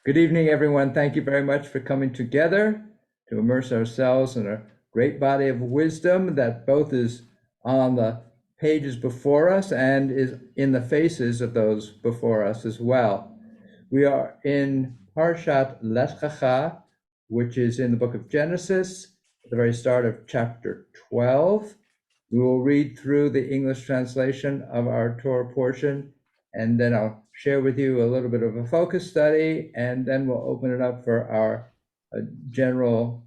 Good evening, everyone. Thank you very much for coming together to immerse ourselves in a great body of wisdom that both is on the pages before us and is in the faces of those before us as well. We are in Parshat Lecha, which is in the book of Genesis, at the very start of chapter 12. We will read through the English translation of our Torah portion, and then I'll share with you a little bit of a focus study, and then we'll open it up for our general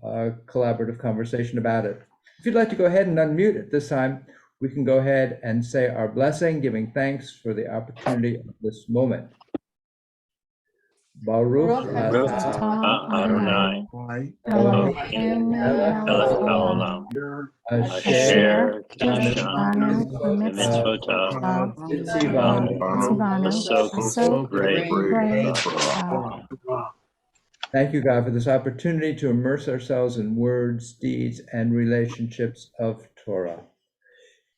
collaborative conversation about it. If you'd like to go ahead and unmute at this time, we can go ahead and say our blessing, giving thanks for the opportunity of this moment. Baruch atah Adonai, Eloheinu melech haolam, asher kiddushanu b'mitzvotav v'tzivanu l'sok b'rei. Thank you, God, for this opportunity to immerse ourselves in words, deeds, and relationships of Torah.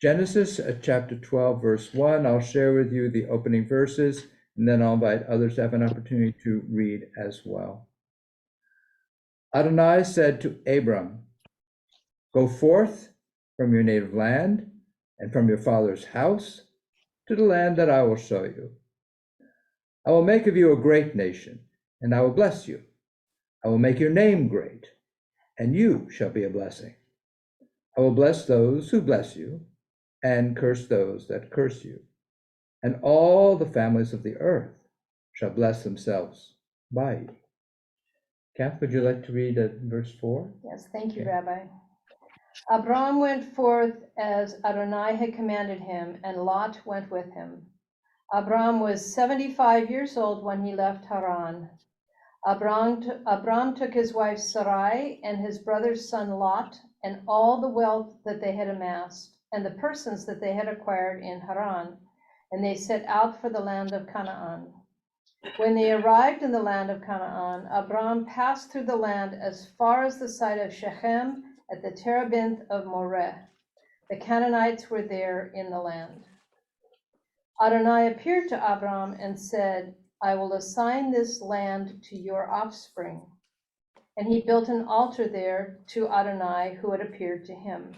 Genesis chapter 12, verse 1. I'll share with you the opening verses, and then I'll invite others to have an opportunity to read as well. Adonai said to Abram, "Go forth from your native land and from your father's house to the land that I will show you. I will make of you a great nation, and I will bless you. I will make your name great, and you shall be a blessing. I will bless those who bless you, and curse those that curse you. And all the families of the earth shall bless themselves by you." Kath, would you like to read verse 4? Yes, thank you, Rabbi. Abram went forth as Adonai had commanded him, and Lot went with him. Abram was 75 years old when he left Haran. Abram took his wife Sarai and his brother's son Lot, and all the wealth that they had amassed, and the persons that they had acquired in Haran, and they set out for the land of Canaan. When they arrived in the land of Canaan, Abram passed through the land as far as the site of Shechem at the terebinth of Moreh. The Canaanites were there in the land. Adonai appeared to Abram and said, "I will assign this land to your offspring." And he built an altar there to Adonai, who had appeared to him.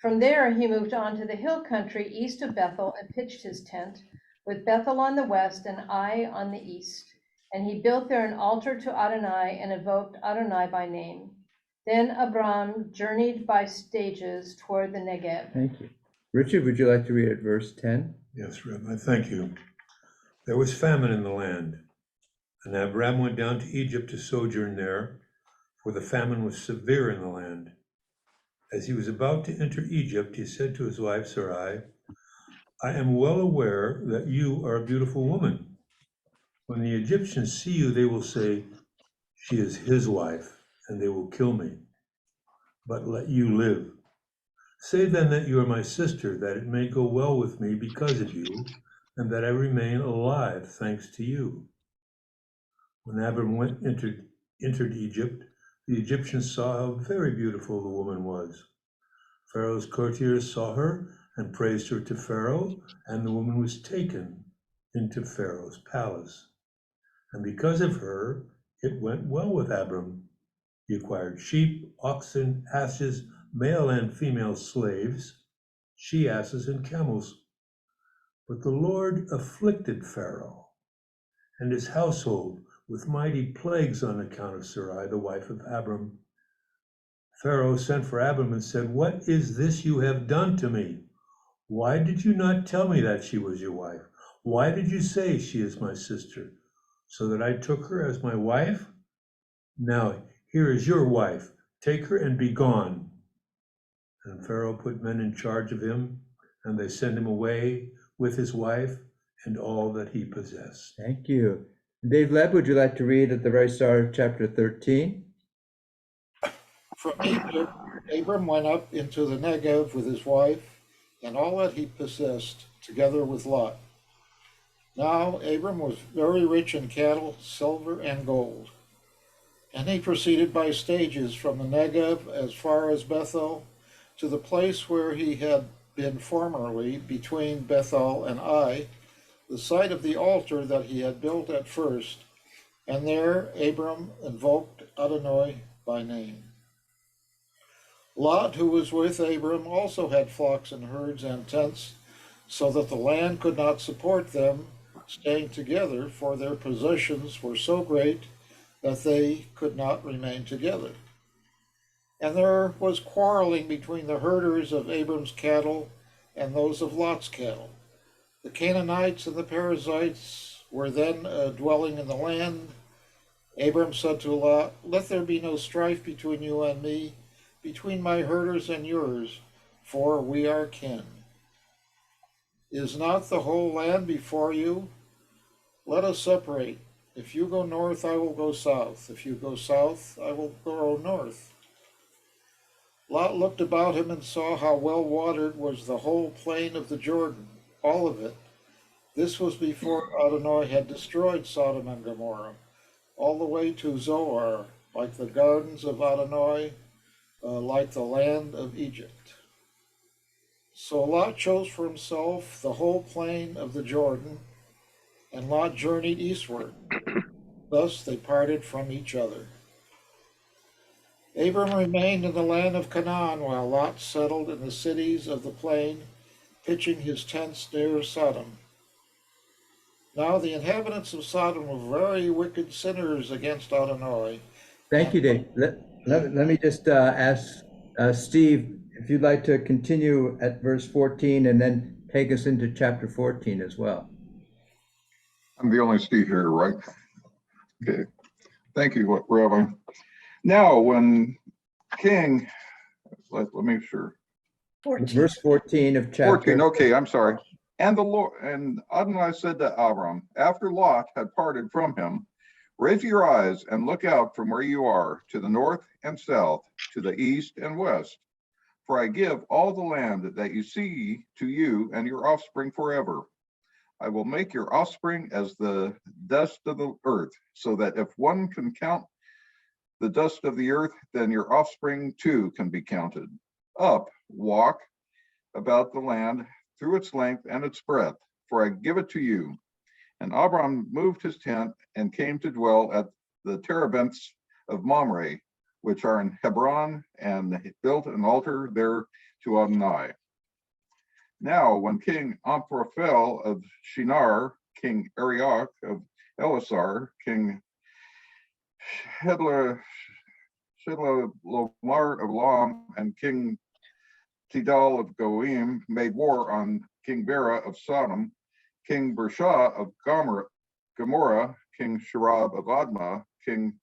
From there, he moved on to the hill country east of Bethel and pitched his tent, with Bethel on the west and Ai on the east. And he built there an altar to Adonai and invoked Adonai by name. Then Abram journeyed by stages toward the Negev. Thank you. Richard, would you like to read at verse 10? Yes, Rabbi, thank you. There was famine in the land, and Abram went down to Egypt to sojourn there, for the famine was severe in the land. As he was about to enter Egypt, he said to his wife Sarai, "I am well aware that you are a beautiful woman. When the Egyptians see you, they will say, 'She is his wife,' and they will kill me. But let you live. Say then that you are my sister, that it may go well with me because of you, and that I remain alive thanks to you." When Abram entered Egypt, the Egyptians saw how very beautiful the woman was. Pharaoh's courtiers saw her and praised her to Pharaoh, and the woman was taken into Pharaoh's palace. And because of her, it went well with Abram. He acquired sheep, oxen, asses, male and female slaves, she-asses, and camels. But the Lord afflicted Pharaoh and his household with mighty plagues on account of Sarai, the wife of Abram. Pharaoh sent for Abram and said, "What is this you have done to me? Why did you not tell me that she was your wife? Why did you say she is my sister, so that I took her as my wife? Now here is your wife. Take her and be gone." And Pharaoh put men in charge of him, and they sent him away with his wife and all that he possessed. Thank you. Dave Leb, would you like to read at the very start of chapter 13? From Egypt, Abram went up into the Negev with his wife and all that he possessed, together with Lot. Now Abram was very rich in cattle, silver, and gold. And he proceeded by stages from the Negev as far as Bethel, to the place where he had been formerly, between Bethel and Ai, the site of the altar that he had built at first, And there Abram invoked Adonai by name. Lot, who was with Abram, also had flocks and herds and tents, so that the land could not support them, staying together, for their possessions were so great that they could not remain together. And there was quarreling between the herders of Abram's cattle and those of Lot's cattle. The Canaanites and the Perizzites were then dwelling in the land. Abram said to Lot, "Let there be no strife between you and me, between my herders and yours, for we are kin. Is not the whole land before you? Let us separate. If you go north, I will go south. If you go south, I will go north." Lot looked about him and saw how well watered was the whole plain of the Jordan, all of it. This was before Adonai had destroyed Sodom and Gomorrah, all the way to Zoar, like the gardens of Adonai, like the land of Egypt. So Lot chose for himself the whole plain of the Jordan, and Lot journeyed eastward. Thus they parted from each other. Abram remained in the land of Canaan, while Lot settled in the cities of the plain, pitching his tents near Sodom. Now the inhabitants of Sodom were very wicked sinners against Adonai. Thank you, Dave. Let me just ask Steve, if you'd like to continue at verse 14 and then take us into chapter 14 as well. I'm the only Steve here, right? Okay. Thank you, Rabbi. Now, when King, let me make sure. 14. Verse 14 of chapter 14, okay, I'm sorry. And the Lord, and Adonai said to Abram, after Lot had parted from him, raise your eyes and look out from where you are to the north and south, to the east and west. For I give all the land that you see to you and your offspring forever. I will make your offspring as the dust of the earth, so that if one can count the dust of the earth, then your offspring too can be counted. Up, walk about the land through its length and its breadth, for I give it to you. And Abram moved his tent and came to dwell at the terebinths of Mamre, which are in Hebron, and built an altar there to Adonai. Now, when King Amraphel of Shinar, King Arioch of Elasar, King Shedlomar of Elam, and King Tidal of Goim made war on King Bera of Sodom, King Bersha of Gomorrah, King Sharab of Admah, King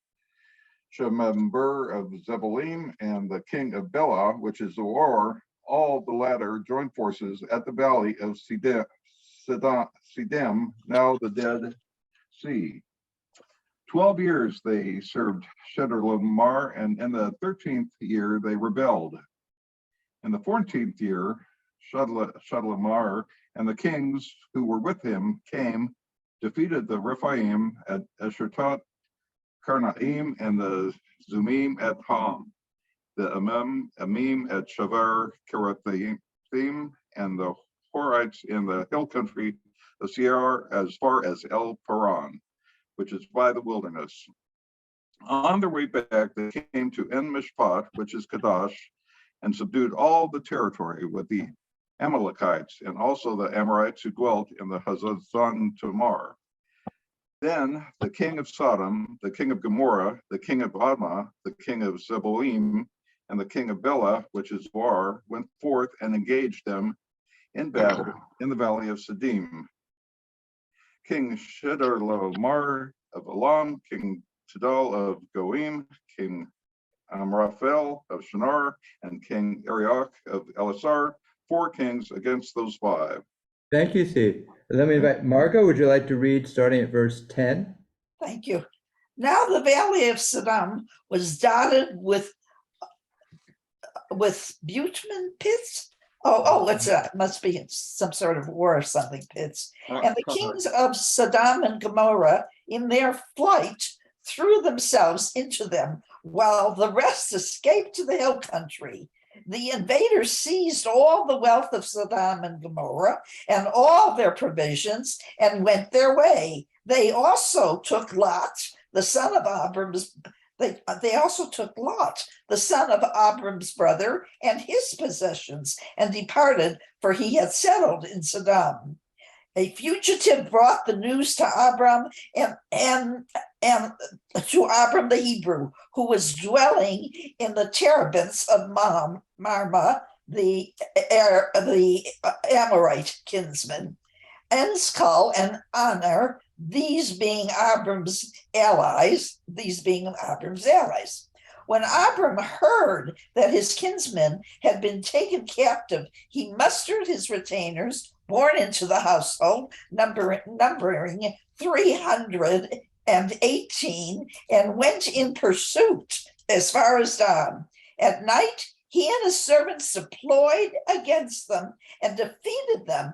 Shemember of Zebolim, and the king of Bela, which is Zoar, all the latter joined forces at the valley of Siddim, now the Dead Sea. 12 years they served Chedorlaomer, and in the 13th year they rebelled. In the 14th year, Chedorlaomer and the kings who were with him came, defeated the Rephaim at Eshertot Karnaim, and the Zumim at Ham, the Amim at Shavar Kirathaim, and the Horites in the hill country of Seir as far as El Paran, which is by the wilderness. On their way back, they came to En Mishpat, which is Kadesh, and subdued all the territory with the Amalekites and also the Amorites who dwelt in the Hazazon Tamar. Then the king of Sodom, the king of Gomorrah, the king of Admah, the king of Zebolim, and the king of Bela, which is Zoar, went forth and engaged them in battle in the valley of Siddim. King Chedorlaomer of Elam, King Tidal of Goim, King Amraphel of Shinar, and King Arioch of Elasar, 4 kings against those 5. Thank you, Steve. Let me invite Margot. Would you like to read starting at verse 10? Thank you. Now the valley of Sodom was dotted with bitumen pits. Must be some sort of war or something, pits. And the kings of Sodom and Gomorrah, in their flight, threw themselves into them, while the rest escaped to the hill country. The invaders seized all the wealth of Sodom and Gomorrah and all their provisions and went their way. They also took Lot, the son of Abram's. They also took Lot, the son of Abram's brother, and his possessions, and departed, for he had settled in Sodom. A fugitive brought the news to Abram and to Abram the Hebrew, who was dwelling in the terebinths of Marma, the Amorite kinsman, Enskal and Aner, these being Abram's allies. When Abram heard that his kinsmen had been taken captive, he mustered his retainers born into the household, numbering 318, and went in pursuit as far as Dan. At night, he and his servants deployed against them and defeated them,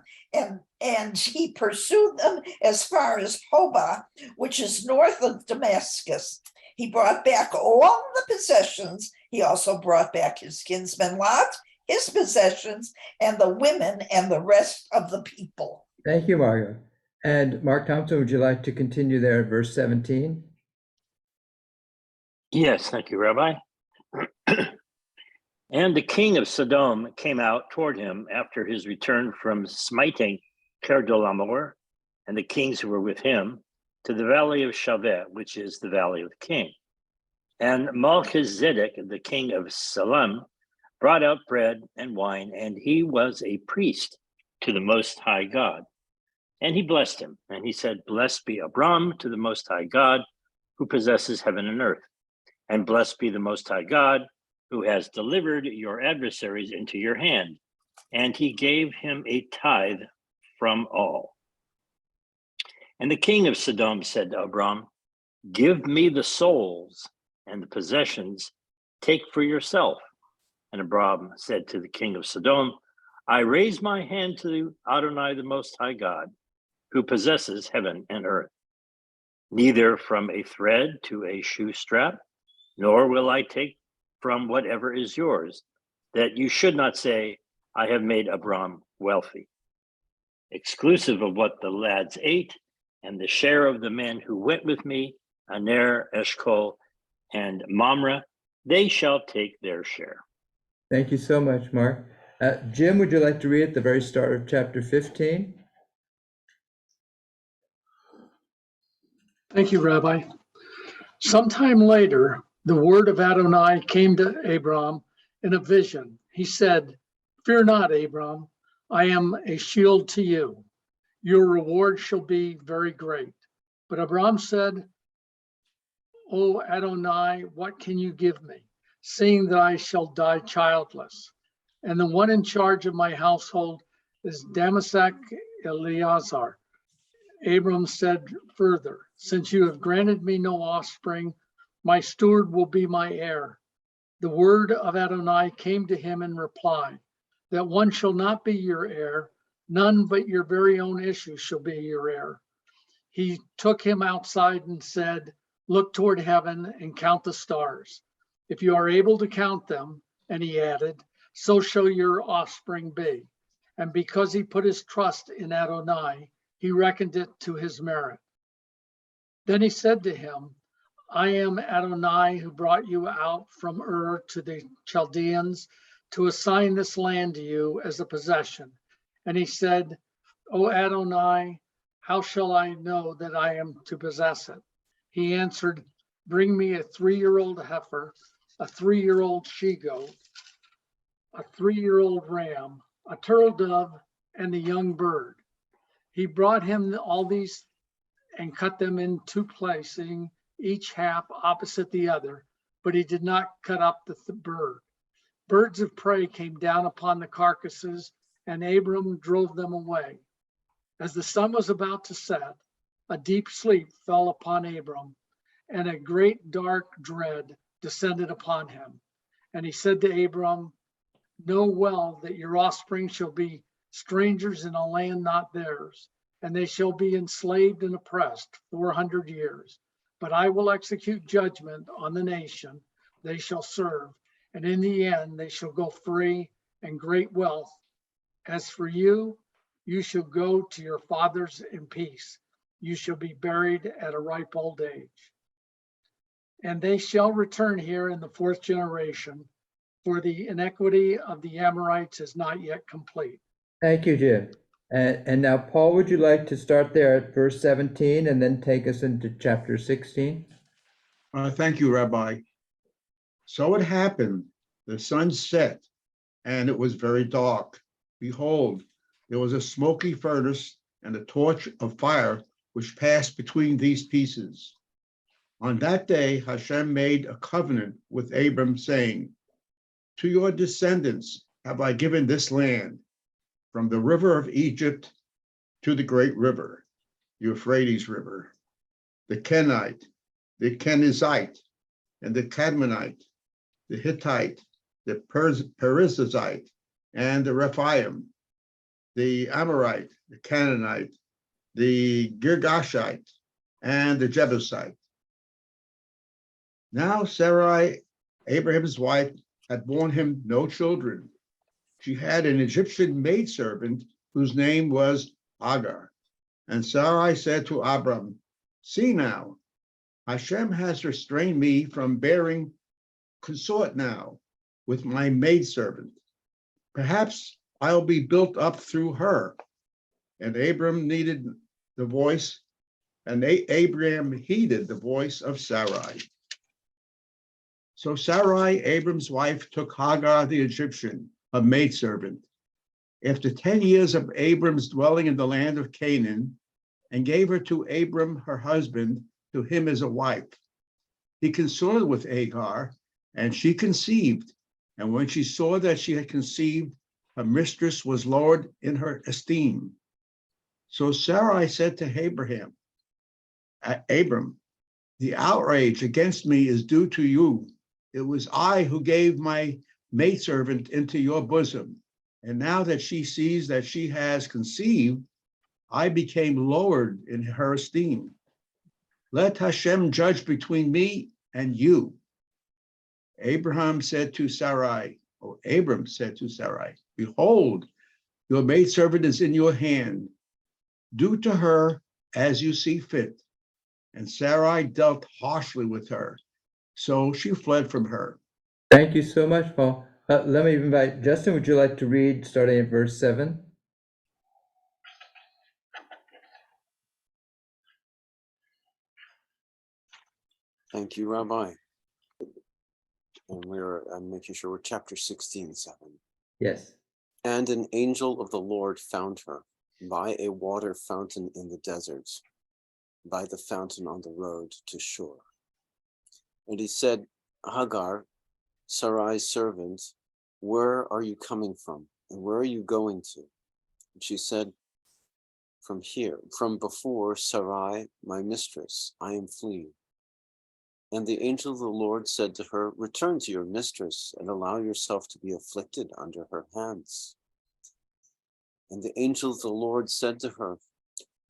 and he pursued them as far as Hobah, which is north of Damascus. He brought back all the possessions. He also brought back his kinsman Lot, his possessions, and the women and the rest of the people. Thank you, Margo. And Mark Thompson, would you like to continue there at verse 17? Yes, thank you, Rabbi. And the king of Sodom came out toward him after his return from smiting Kedorlaomer and the kings who were with him to the valley of Shaveh, which is the valley of the king. And Melchizedek, the king of Salem, brought out bread and wine, and he was a priest to the Most High God. And he blessed him, and he said, "Blessed be Abram to the Most High God, who possesses heaven and earth. And blessed be the Most High God, who has delivered your adversaries into your hand." And he gave him a tithe from all. And the king of Sodom said to Abram, "Give me the souls and the possessions, take for yourself." And Abram said to the king of Sodom, "I raise my hand to Adonai, the Most High God, who possesses heaven and earth. Neither from a thread to a shoe strap, nor will I take from whatever is yours, that you should not say, I have made Abram wealthy. Exclusive of what the lads ate, and the share of the men who went with me, Aner, Eshcol, and Mamre, they shall take their share." Thank you so much, Mark. Jim, would you like to read at the very start of chapter 15? Thank you, Rabbi. Sometime later, the word of Adonai came to Abram in a vision. He said, "Fear not, Abram, I am a shield to you. Your reward shall be very great." But Abram said, "O Adonai, what can you give me, seeing that I shall die childless? And the one in charge of my household is Damasek Eleazar." Abram said further, "Since you have granted me no offspring, my steward will be my heir." The word of Adonai came to him in reply, "That one shall not be your heir, none but your very own issue shall be your heir." He took him outside and said, "Look toward heaven and count the stars. If you are able to count them," and he added, "so shall your offspring be." And because he put his trust in Adonai, he reckoned it to his merit. Then he said to him, "I am Adonai who brought you out from Ur to the Chaldeans to assign this land to you as a possession." And he said, "O Adonai, how shall I know that I am to possess it?" He answered, "Bring me a 3-year-old heifer, a 3-year-old she-goat, a 3-year-old ram, a turtle dove, and a young bird." He brought him all these and cut them in 2 placing each half opposite the other, but he did not cut up the bird. Birds of prey came down upon the carcasses, and Abram drove them away. As the sun was about to set, a deep sleep fell upon Abram, and a great dark dread descended upon him. And he said to Abram, "Know well that your offspring shall be strangers in a land not theirs, and they shall be enslaved and oppressed 400 years. But I will execute judgment on the nation they shall serve, and in the end they shall go free and great wealth. As for you, you shall go to your fathers in peace. You shall be buried at a ripe old age." and they shall return here in the fourth generation, for the iniquity of the Amorites is not yet complete. Thank you, Jim. And now, Paul, would you like to start there at verse 17 and then take us into chapter 16? Thank you, Rabbi. So it happened, the sun set, and it was very dark. Behold, there was a smoky furnace and a torch of fire which passed between these pieces. On that day, Hashem made a covenant with Abram, saying, to your descendants have I given this land, from the river of Egypt to the great river, the Euphrates River, the Kenite, the Kenizzite, and the Cadmonite, the Hittite, the Perizzite, and the Rephaim, the Amorite, the Canaanite, the Girgashite, and the Jebusite. Now Sarai, Abraham's wife, had borne him no children. She had an Egyptian maidservant whose name was Hagar. And Sarai said to Abram, see now, Hashem has restrained me from bearing consort now with my maidservant. Perhaps I'll be built up through her. And Abram needed the voice, and Abraham heeded the voice of Sarai. So Sarai, Abram's wife, took Hagar the Egyptian, a maidservant, after 10 years of Abram's dwelling in the land of Canaan, and gave her to Abram, her husband, to him as a wife. He consorted with Hagar, and she conceived. And when she saw that she had conceived, her mistress was lowered in her esteem. So Sarai said to Abraham, Abram, the outrage against me is due to you. It was I who gave my maidservant into your bosom. And now that she sees that she has conceived, I became lowered in her esteem. Let Hashem judge between me and you. Abram said to Sarai, behold, your maidservant is in your hand. Do to her as you see fit. And Sarai dealt harshly with her, so she fled from her. Thank you so much, Paul. Let me invite Justin. Would you like to read starting at verse 7? Thank you, Rabbi. And I'm making sure we're chapter 16, 7. Yes. And an angel of the Lord found her by a water fountain in the desert, by the fountain on the road to Shur. And he said, Hagar, Sarai's servant, where are you coming from? And where are you going to? And she said, from here, from before Sarai, my mistress, I am fleeing. And the angel of the Lord said to her, return to your mistress and allow yourself to be afflicted under her hands. And the angel of the Lord said to her,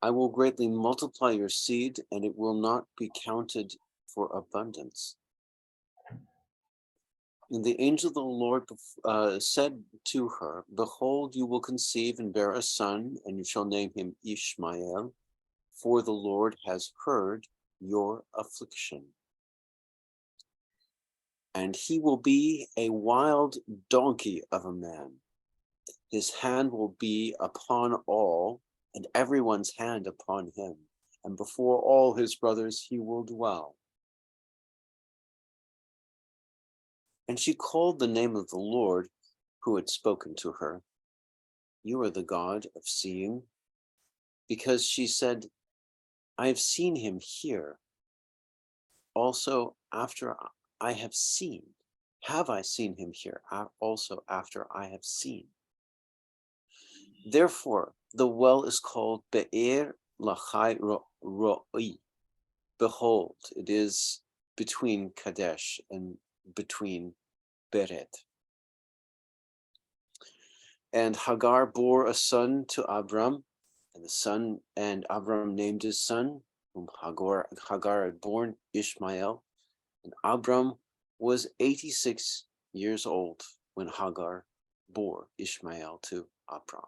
I will greatly multiply your seed, and it will not be counted for abundance. And the angel of the Lord said to her, behold, you will conceive and bear a son, and you shall name him Ishmael, for the Lord has heard your affliction. And he will be a wild donkey of a man. His hand will be upon all, and everyone's hand upon him. And before all his brothers he will dwell. And she called the name of the Lord who had spoken to her. You are the God of seeing. Because she said, I have seen him here. Also after I have seen. Have I seen him here? Also after I have seen. Therefore, the well is called Be'er Lachai Ro'i. Behold, it is between Kadesh and between Beret. And Hagar bore a son to Abram, and Abram named his son, whom Hagar had born, Ishmael. And Abram was 86 years old when Hagar bore Ishmael to Abram.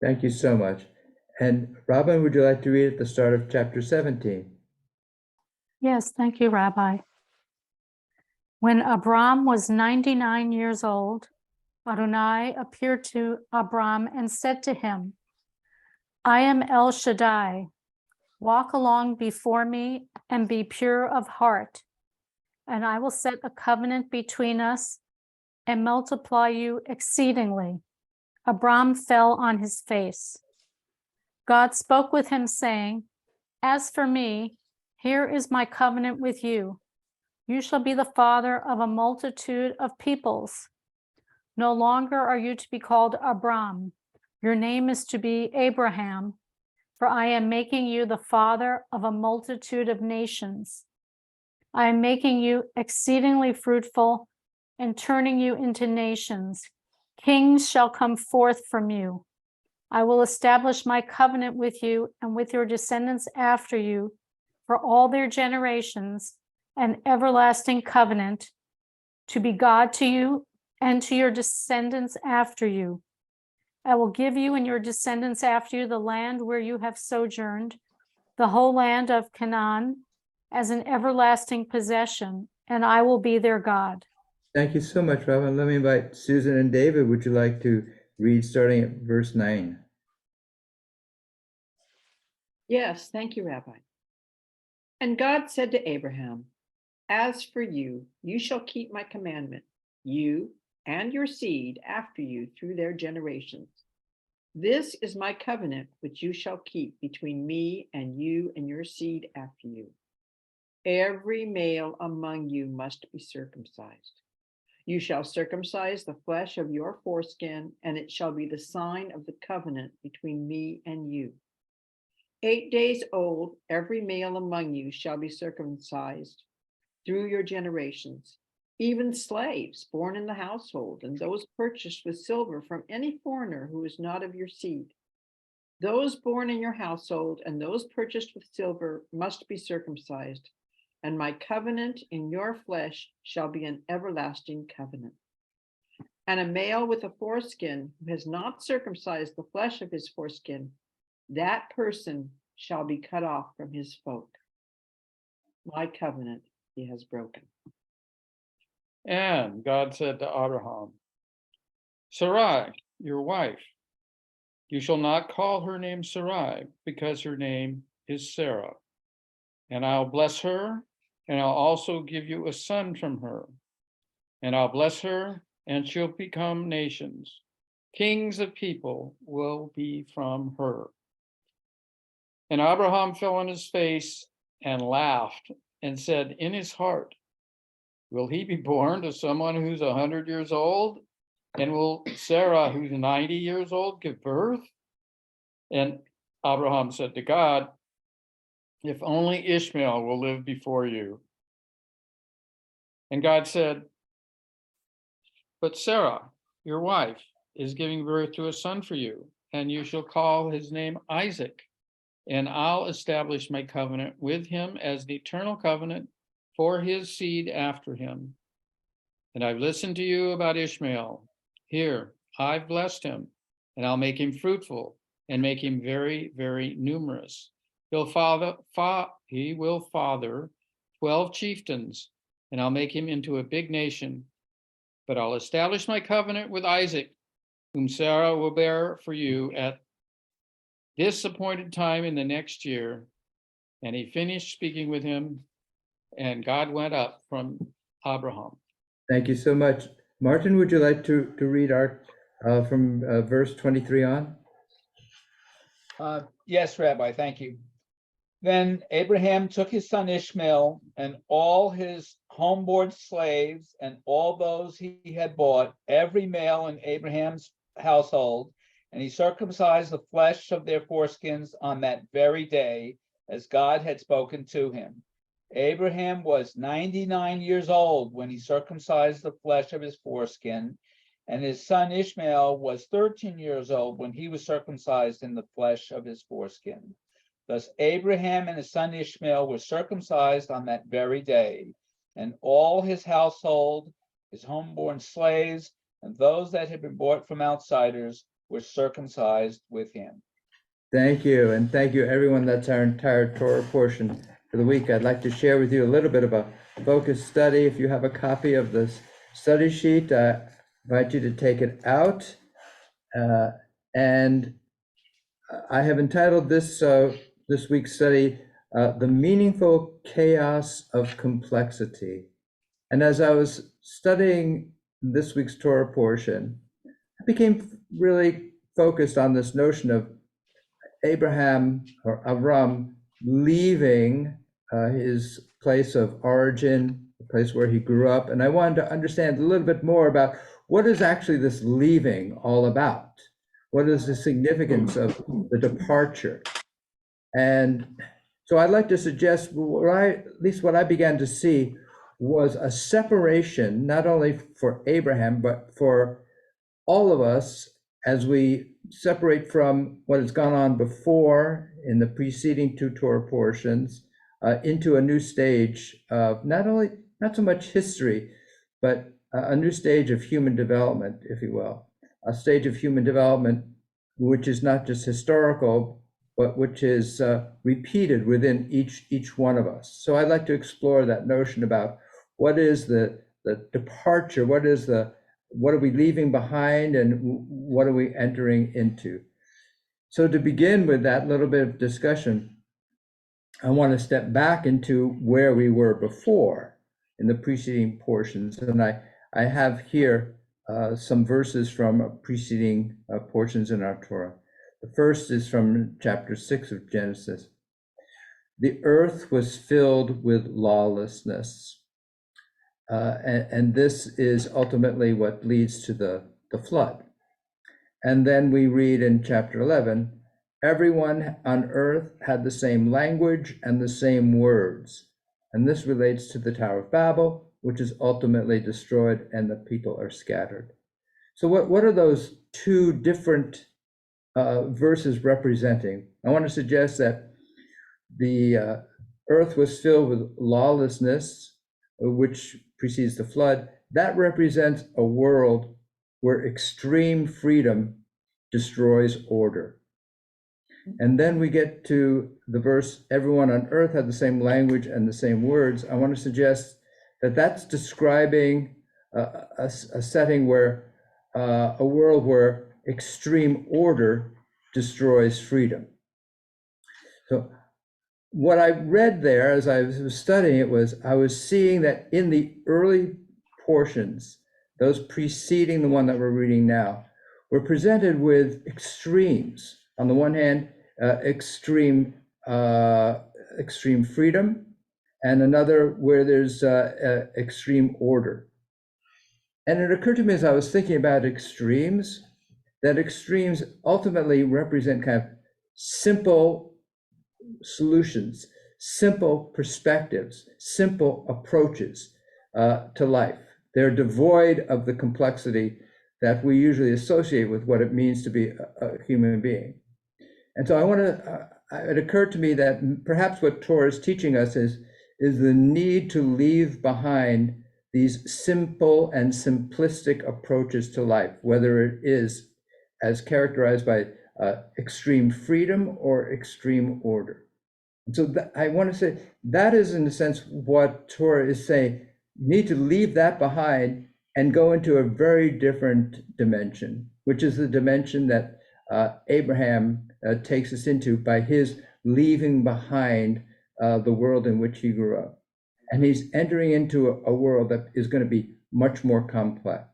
Thank you so much. And Robin, would you like to read at the start of chapter 17? Yes, thank you, Rabbi. When Abram was 99 years old, Adonai appeared to Abram and said to him, I am El Shaddai. Walk along before me and be pure of heart, and I will set a covenant between us and multiply you exceedingly. Abram fell on his face. God spoke with him, saying, As for me, here is my covenant with you. You shall be the father of a multitude of peoples. No longer are you to be called Abram. Your name is to be Abraham, for I am making you the father of a multitude of nations. I am making you exceedingly fruitful and turning you into nations. Kings shall come forth from you. I will establish my covenant with you and with your descendants after you for all their generations, an everlasting covenant, to be God to you and to your descendants after you. I will give you and your descendants after you the land where you have sojourned, the whole land of Canaan, as an everlasting possession, and I will be their God. Thank you so much, Robin. Let me invite Susan and David. Would you like to read starting at verse 9? Yes, thank you, Rabbi. And God said to Abraham, As for you, you shall keep my commandment, you and your seed after you through their generations. This is my covenant which you shall keep between me and your seed after you. Every male among you must be circumcised. You shall circumcise the flesh of your foreskin, and it shall be the sign of the covenant between me and you. 8 days old, every male among you shall be circumcised through your generations, even slaves born in the household, and those purchased with silver from any foreigner who is not of your seed. Those born in your household and those purchased with silver must be circumcised, and my covenant in your flesh shall be an everlasting covenant. And a male with a foreskin who has not circumcised the flesh of his foreskin, that person shall be cut off from his folk. My covenant he has broken. And God said to Abraham, Sarai, your wife, you shall not call her name Sarai, because her name is Sarah. And I'll bless her, and I'll also give you a son from her. And I'll bless her, and she'll become nations. Kings of people will be from her. And Abraham fell on his face and laughed and said in his heart, will he be born to someone who's 100 years old? And will Sarah, who's 90 years old, give birth? And Abraham said to God, if only Ishmael will live before you. And God said, but Sarah, your wife, is giving birth to a son for you, and you shall call his name Isaac. And I'll establish my covenant with him as the eternal covenant for his seed after him. And I've listened to you about Ishmael. Here, I've blessed him, and I'll make him fruitful and make him very, very numerous. He will father 12 chieftains, and I'll make him into a big nation. But I'll establish my covenant with Isaac, whom Sarah will bear for you at this appointed time in the next year. And he finished speaking with him, and God went up from Abraham. Thank you so much. Martin, would you like to read our from verse 23 on? Yes, Rabbi, thank you. Then Abraham took his son Ishmael and all his homeborn slaves and all those he had bought, every male in Abraham's household, and he circumcised the flesh of their foreskins on that very day, as God had spoken to him. Abraham was 99 years old when he circumcised the flesh of his foreskin, and his son Ishmael was 13 years old when he was circumcised in the flesh of his foreskin. Thus Abraham and his son Ishmael were circumcised on that very day, and all his household, his homeborn slaves, and those that had been bought from outsiders were circumcised with him. Thank you, and thank you, everyone. That's our entire Torah portion for the week, I'd like to share with you a little bit of a focus study. If you have a copy of this study sheet, I invite you to take it out. And I have entitled this week's study, The Meaningful Chaos of Complexity. And as I was studying this week's Torah portion, I became really focused on this notion of Abraham or Avram leaving his place of origin, the place where he grew up. And I wanted to understand a little bit more about what is actually this leaving all about? What is the significance of the departure? And so I'd like to suggest at least what I began to see was a separation, not only for Abraham, but for all of us as we separate from what has gone on before in the preceding two Torah portions into a new stage of not so much history, but a new stage of human development, if you will, a stage of human development which is not just historical, but which is repeated within each one of us. So I'd like to explore that notion about what is the departure, what are we leaving behind, and what are we entering into? So to begin with that little bit of discussion, I want to step back into where we were before in the preceding portions. And I have here some verses from preceding portions in our Torah. The first is from chapter 6 of Genesis. The earth was filled with lawlessness. And this is ultimately what leads to the flood. And then we read in chapter 11, everyone on earth had the same language and the same words. And this relates to the Tower of Babel, which is ultimately destroyed and the people are scattered. So what are those two different verses representing? I want to suggest that the earth was filled with lawlessness, which precedes the flood. That represents a world where extreme freedom destroys order. And then we get to the verse, everyone on earth had the same language and the same words. I want to suggest that that's describing a setting where a world where extreme order destroys freedom. So what I read there as I was studying it was, I was seeing that in the early portions, those preceding the one that we're reading now, we're presented with extremes. On the one hand, extreme freedom, and another where there's extreme order. And it occurred to me as I was thinking about extremes, that extremes ultimately represent kind of simple solutions, simple perspectives, simple approaches to life. They're devoid of the complexity that we usually associate with what it means to be a human being. And so it occurred to me that perhaps what Torah is teaching us is the need to leave behind these simple and simplistic approaches to life, whether it is as characterized by extreme freedom or extreme order. And so I want to say that is, in a sense, what Torah is saying. You need to leave that behind and go into a very different dimension, which is the dimension that Abraham takes us into by his leaving behind the world in which he grew up. And he's entering into a world that is going to be much more complex.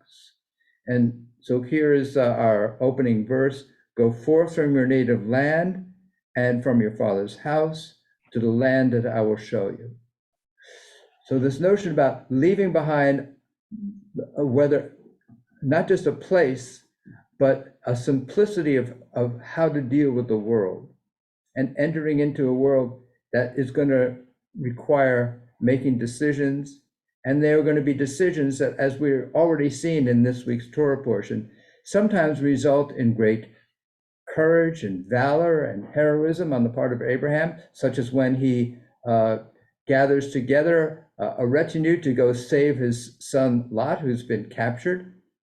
And so here is our opening verse. Go forth from your native land and from your father's house to the land that I will show you. So this notion about leaving behind, whether not just a place, but a simplicity of how to deal with the world, and entering into a world that is going to require making decisions. And there are going to be decisions that, as we're already seeing in this week's Torah portion, sometimes result in great courage and valor and heroism on the part of Abraham, such as when he gathers together a retinue to go save his son Lot, who's been captured.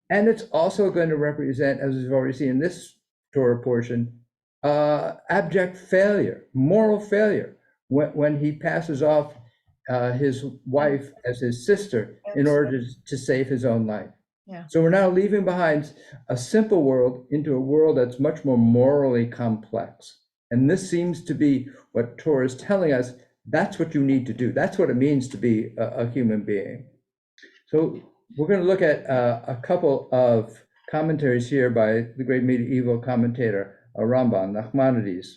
And it's also going to represent, as we've already seen in this Torah portion, abject failure, moral failure, when he passes off his wife as his sister in order to save his own life. Yeah. So we're now leaving behind a simple world into a world that's much more morally complex. And this seems to be what Torah is telling us. That's what you need to do. That's what it means to be a human being. So we're going to look at a couple of commentaries here by the great medieval commentator Ramban, Nachmanides,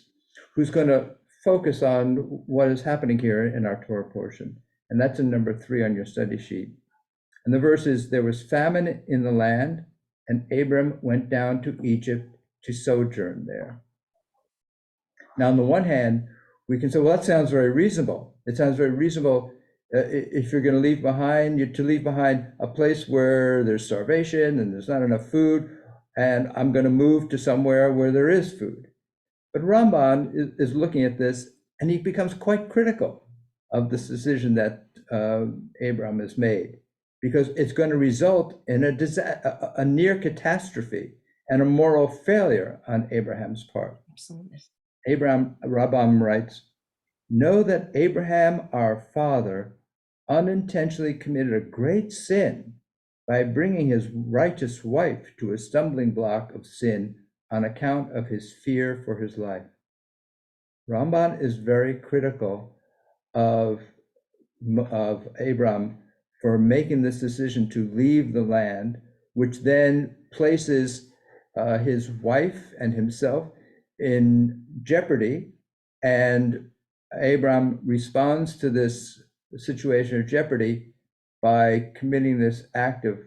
who's going to focus on what is happening here in our Torah portion. And that's in number 3 on your study sheet. And the verse is, there was famine in the land, and Abram went down to Egypt to sojourn there. Now, on the one hand, we can say, well, that sounds very reasonable. It sounds very reasonable if you're going to leave behind a place where there's starvation and there's not enough food, and I'm going to move to somewhere where there is food. But Ramban is looking at this, and he becomes quite critical of this decision that Abram has made, because it's going to result in a near catastrophe and a moral failure on Abraham's part. Absolutely. Ramban writes, know that Abraham, our father, unintentionally committed a great sin by bringing his righteous wife to a stumbling block of sin on account of his fear for his life. Ramban is very critical of Abram for making this decision to leave the land, which then places his wife and himself in jeopardy. And Abram responds to this situation of jeopardy by committing this act of,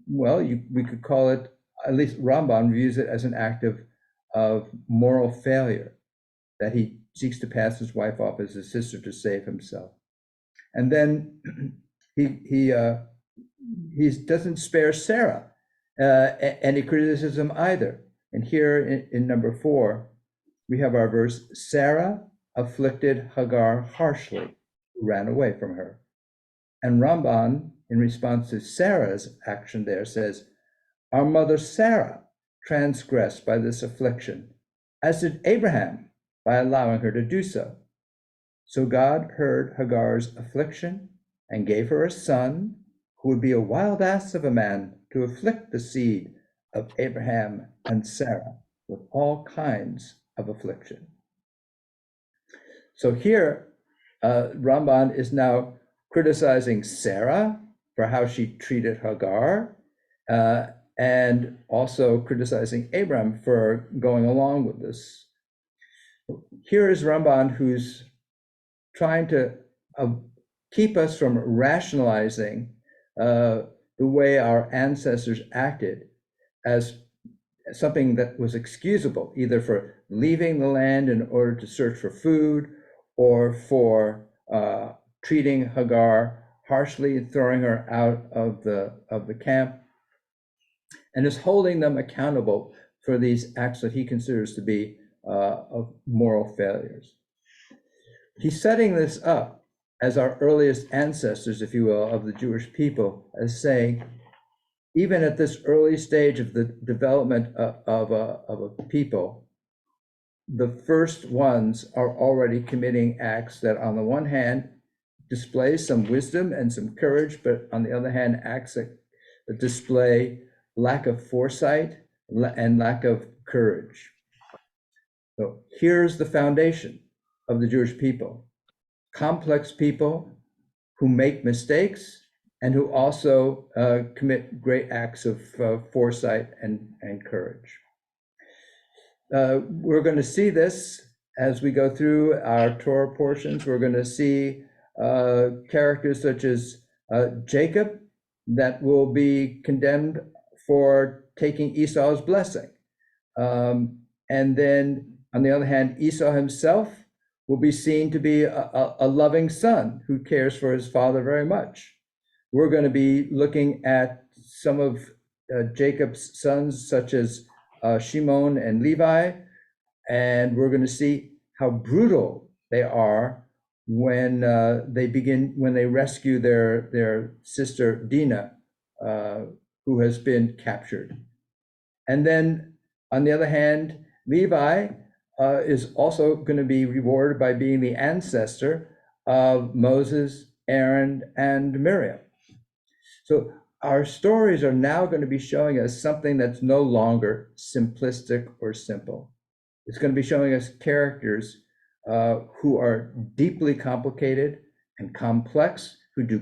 well, we could call it, at least Ramban views it as an act of moral failure, that he seeks to pass his wife off as his sister to save himself. And then he doesn't spare Sarah any criticism either. And here in number 4, we have our verse, Sarah afflicted Hagar harshly, who ran away from her. And Ramban, in response to Sarah's action there, says, our mother Sarah transgressed by this affliction, as did Abraham by allowing her to do so. So God heard Hagar's affliction and gave her a son who would be a wild ass of a man to afflict the seed of Abraham and Sarah with all kinds of affliction. So here, Ramban is now criticizing Sarah for how she treated Hagar, and also criticizing Abram for going along with this. Here is Ramban, who's trying to keep us from rationalizing the way our ancestors acted as something that was excusable, either for leaving the land in order to search for food, or for treating Hagar harshly and throwing her out of the camp, and is holding them accountable for these acts that he considers to be of moral failures. He's setting this up as our earliest ancestors, if you will, of the Jewish people, as saying, even at this early stage of the development of a people, the first ones are already committing acts that, on the one hand, display some wisdom and some courage, but on the other hand, acts that display lack of foresight and lack of courage. So here's the foundation of the Jewish people: complex people who make mistakes and who also commit great acts of foresight and courage. We're going to see this as we go through our Torah portions. We're going to see characters such as Jacob, that will be condemned for taking Esau's blessing. And then, on the other hand, Esau himself will be seen to be a loving son who cares for his father very much. We're going to be looking at some of Jacob's sons, such as Shimon and Levi, and we're going to see how brutal they are when they rescue their sister Dinah, who has been captured. And then, on the other hand, Levi is also going to be rewarded by being the ancestor of Moses, Aaron, and Miriam. So our stories are now going to be showing us something that's no longer simplistic or simple. It's going to be showing us characters who are deeply complicated and complex, who do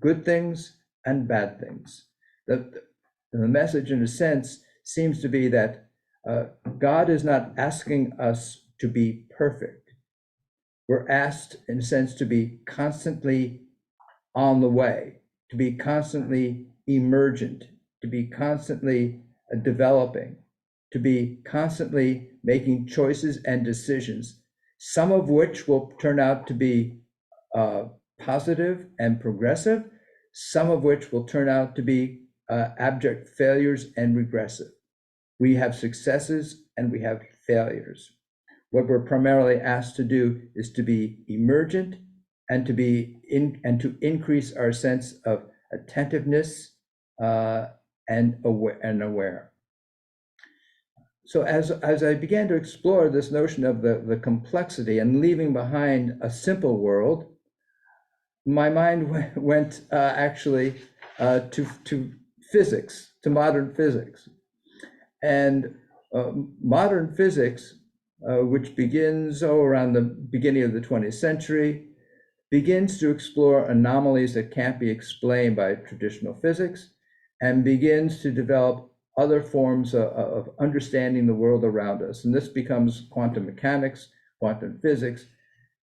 good things and bad things. The message, in a sense, seems to be that God is not asking us to be perfect. We're asked, in a sense, to be constantly on the way, to be constantly emergent, to be constantly developing, to be constantly making choices and decisions, some of which will turn out to be positive and progressive, some of which will turn out to be abject failures and regressive. We have successes and we have failures. What we're primarily asked to do is to be emergent and to increase our sense of attentiveness and aware. So as I began to explore this notion of the complexity and leaving behind a simple world, my mind went actually to physics, to modern physics. And modern physics, which begins around the beginning of the 20th century, begins to explore anomalies that can't be explained by traditional physics, and begins to develop other forms of understanding the world around us. And this becomes quantum mechanics, quantum physics,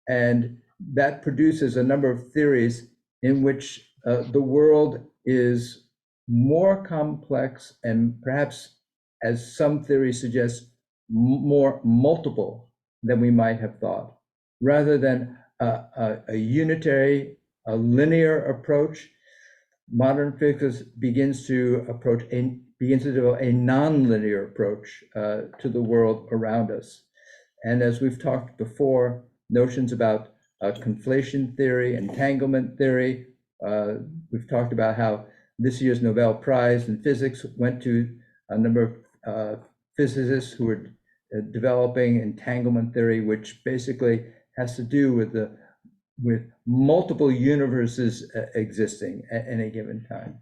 and that produces a number of theories in which the world is more complex and perhaps, as some theories suggest, more multiple than we might have thought, rather than a unitary, a linear approach. Modern physics begins to develop a non-linear approach to the world around us. And as we've talked before, notions about conflation theory, entanglement theory. We've talked about how this year's Nobel Prize in Physics went to a number of physicists who were developing entanglement theory, which basically has to do with multiple universes existing at any given time.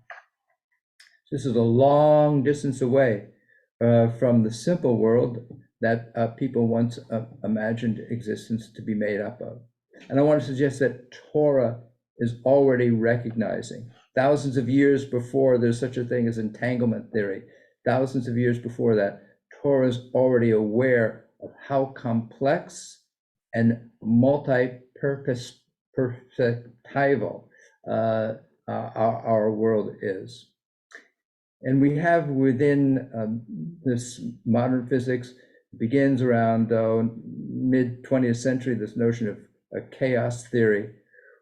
This is a long distance away from the simple world that people once imagined existence to be made up of. And I want to suggest that Torah is already recognizing, thousands of years before there's such a thing as entanglement theory, thousands of years before that, Torah is already aware of how complex and multi-perspectival our world is. And we have within this modern physics, begins around mid-20th century, this notion of a chaos theory,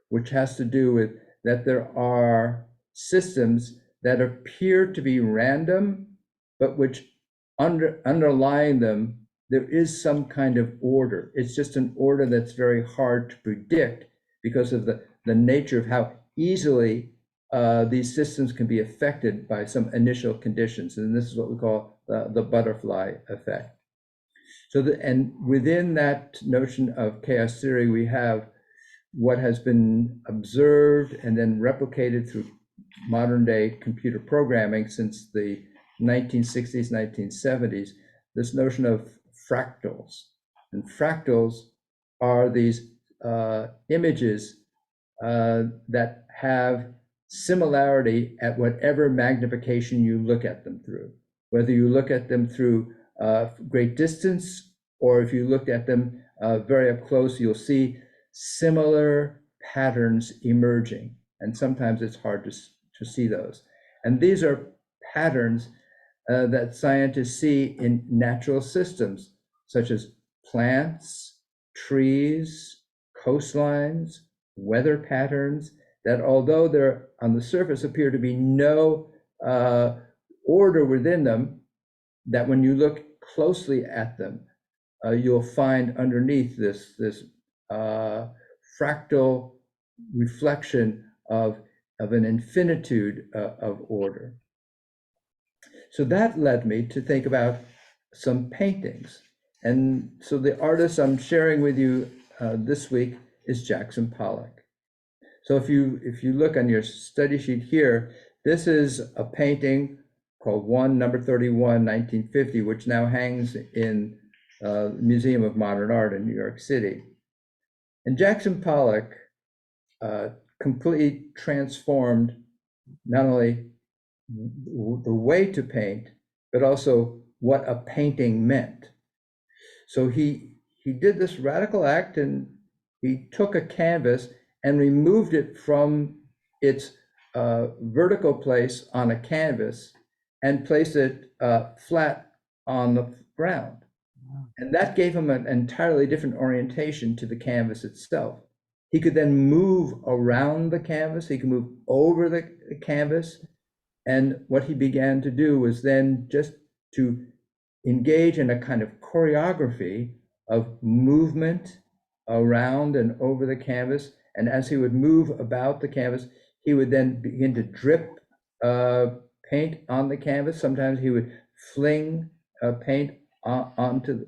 which has to do with that there are systems that appear to be random, but which underlying them, there is some kind of order. It's just an order that's very hard to predict because of the nature of how easily these systems can be affected by some initial conditions. And this is what we call the butterfly effect. So and within that notion of chaos theory, we have what has been observed and then replicated through modern day computer programming since the 1960s, 1970s, this notion of fractals. And fractals are these images that have similarity at whatever magnification you look at them through, whether you look at them through great distance, or if you look at them very up close, you'll see similar patterns emerging. And sometimes it's hard to see those. And these are patterns that scientists see in natural systems, such as plants, trees, coastlines, weather patterns, that although there on the surface appear to be no order within them, that when you look closely at them, you'll find underneath this fractal reflection of an infinitude of order. So that led me to think about some paintings. And so the artist I'm sharing with you this week is Jackson Pollock. So if you look on your study sheet here, this is a painting called number 31, 1950, which now hangs in the Museum of Modern Art in New York City. And Jackson Pollock completely transformed not only the way to paint, but also what a painting meant. So he did this radical act, and he took a canvas and removed it from its vertical place on a canvas and placed it flat on the ground. And that gave him an entirely different orientation to the canvas itself. He could then move around the canvas, he could move over the canvas. And what he began to do was then just to engage in a kind of choreography of movement around and over the canvas. And as he would move about the canvas, he would then begin to drip paint on the canvas. Sometimes he would fling paint onto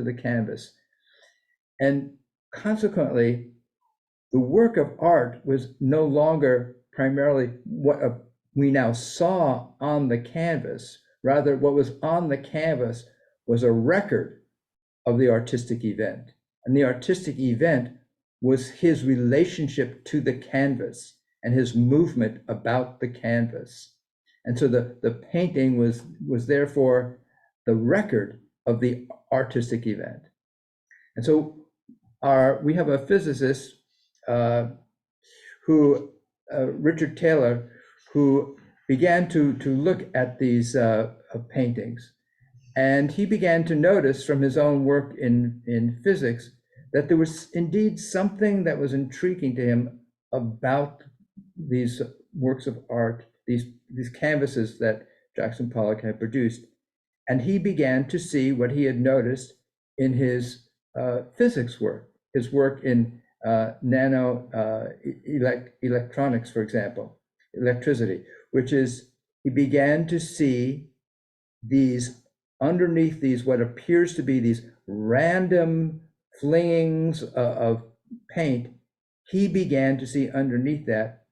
the canvas. And consequently, the work of art was no longer primarily what we now saw on the canvas. Rather, what was on the canvas was a record of the artistic event. And the artistic event was his relationship to the canvas and his movement about the canvas. And so the painting was therefore the record of the artistic event. And so we have a physicist Richard Taylor, who began to look at these paintings. And he began to notice from his own work in physics that there was indeed something that was intriguing to him about these works of art, these canvases that Jackson Pollock had produced. And he began to see what he had noticed in his physics work, his work in electronics, for example, electricity, which is he began to see these underneath these what appears to be these random flingings of paint. He began to see underneath that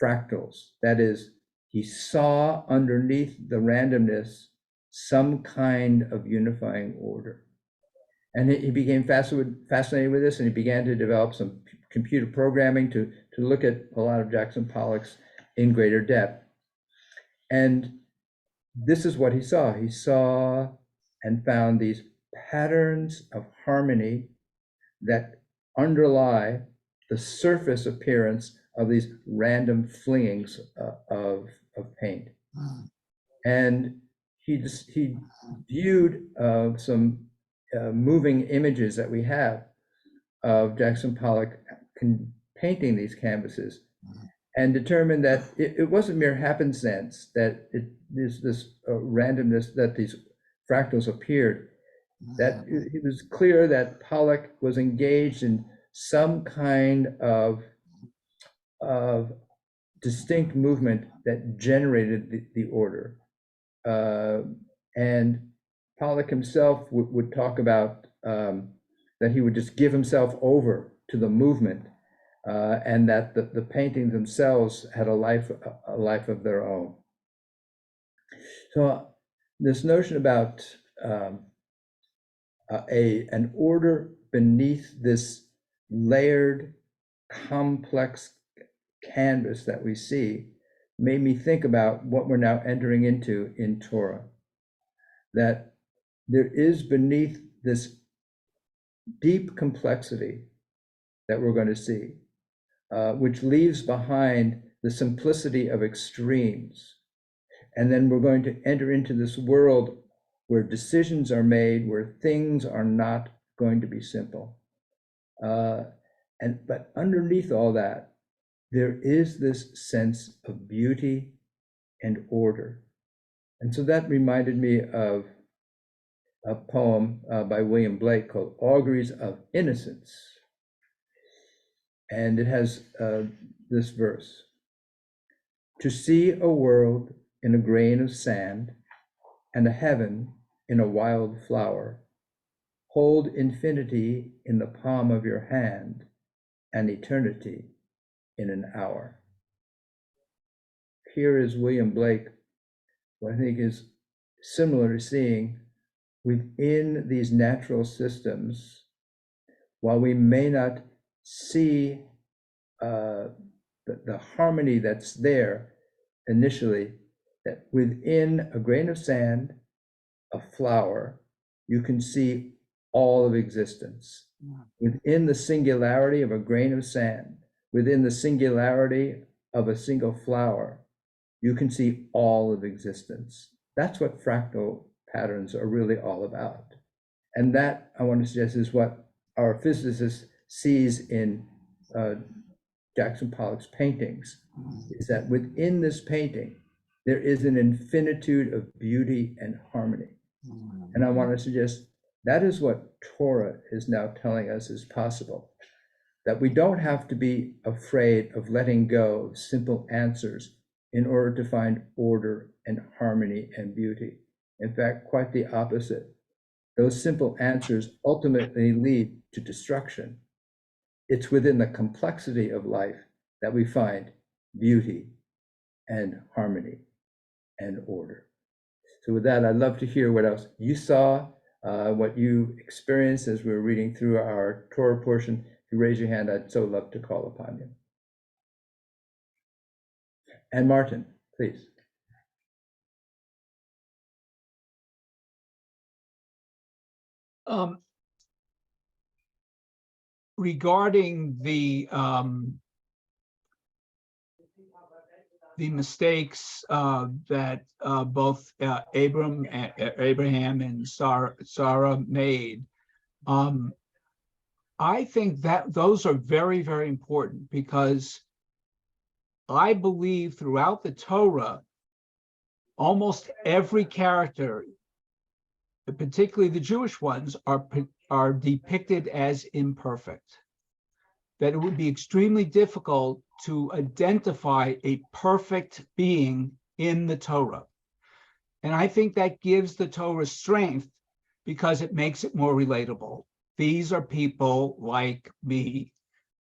fractals. That is, he saw underneath the randomness some kind of unifying order. And he became fascinated with this, and he began to develop some computer programming to look at a lot of Jackson Pollock's in greater depth. And this is what he saw. He saw and found these patterns of harmony that underlie the surface appearance of these random flingings of paint. And he viewed some moving images that we have of Jackson Pollock painting these canvases, and determined that it wasn't mere happenstance that it is this randomness that these fractals appeared, that it was clear that Pollock was engaged in some kind of distinct movement that generated the order. And Pollock himself would talk about that he would just give himself over to the movement, and that the paintings themselves had a life of their own. So this notion about an order beneath this layered, complex canvas that we see made me think about what we're now entering into in Torah. That there is beneath this deep complexity that we're going to see, which leaves behind the simplicity of extremes. And then we're going to enter into this world where decisions are made, where things are not going to be simple. But underneath all that, there is this sense of beauty and order. And so that reminded me of a poem by William Blake called Auguries of Innocence. And it has this verse: to see a world in a grain of sand and a heaven in a wild flower, hold infinity in the palm of your hand and eternity in an hour. Here is William Blake, what I think is similar to seeing within these natural systems, while we may not see the harmony that's there initially, that within a grain of sand, a flower, you can see all of existence. Within the singularity of a grain of sand, within the singularity of a single flower, you can see all of existence. That's what fractal patterns are really all about. And that, I want to suggest, is what our physicist sees in Jackson Pollock's paintings, is that within this painting, there is an infinitude of beauty and harmony. And I want to suggest that is what Torah is now telling us is possible, that we don't have to be afraid of letting go of simple answers in order to find order and harmony and beauty. In fact, quite the opposite. Those simple answers ultimately lead to destruction. It's within the complexity of life that we find beauty and harmony and order. So with that, I'd love to hear what else you saw, what you experienced as we were reading through our Torah portion. If you raise your hand, I'd so love to call upon you. And Martin, please. Regarding the mistakes that both Abraham and Sarah made, I think that those are very, very important, because I believe throughout the Torah, almost every character, particularly the Jewish ones, are depicted as imperfect. That it would be extremely difficult to identify a perfect being in the Torah. And I think that gives the Torah strength, because it makes it more relatable. These are people like me.